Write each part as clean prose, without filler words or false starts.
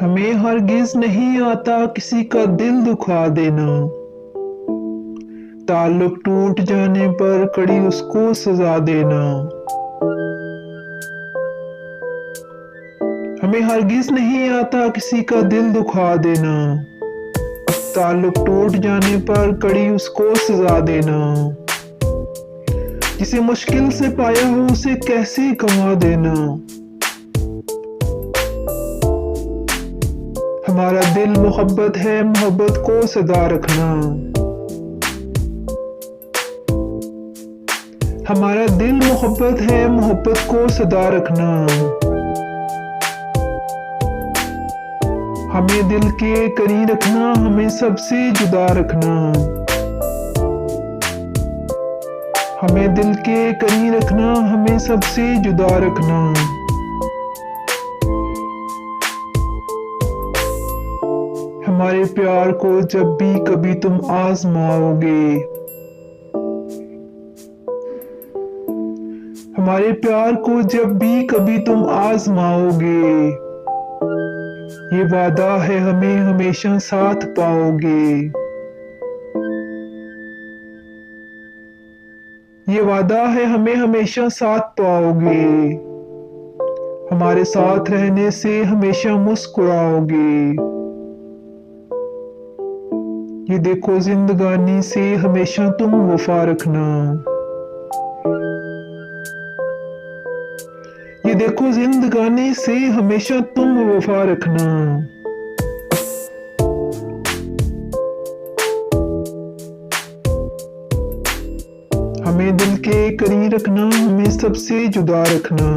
हमें हरगिज नहीं आता किसी का दिल दुखा देना। ताल्लुक टूट जाने पर कड़ी उसको सजा देना। हमें हरगिज नहीं आता किसी का दिल दुखा देना। ताल्लुक टूट जाने पर कड़ी उसको सजा देना। जिसे मुश्किल से पाया हो उसे कैसे गंवा देना। हमारा दिल मोहब्बत है, मोहब्बत को सदा रखना। हमारा दिल मोहब्बत है, मोहब्बत को सदा रखना। हमें दिल के करीब रखना, हमें सबसे जुदा रखना। हमें दिल के करीब रखना, हमें सबसे जुदा रखना। हमारे प्यार को जब भी कभी तुम आजमाओगे, हमारे प्यार को जब भी कभी तुम आजमाओगे, ये वादा है हमें हमेशा साथ पाओगे। ये वादा है हमें हमेशा साथ पाओगे। हमारे साथ रहने से हमेशा मुस्कुराओगे। ये देखो जिंदगानी से हमेशा तुम वफा रखना। ये देखो जिंदगानी से हमेशा तुम वफा रखना। हमें दिल के करीब रखना, हमें सबसे जुदा रखना।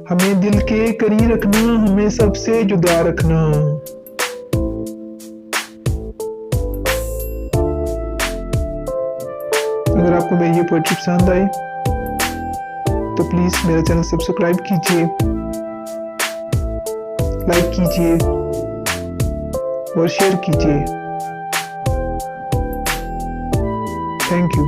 हमें दिल के करीब रखना, हमें सबसे जुदा रखना। अगर आपको मेरी ये पोएट्री पसंद आई तो प्लीज मेरा चैनल सब्सक्राइब कीजिए, लाइक कीजिए और शेयर कीजिए। Thank you.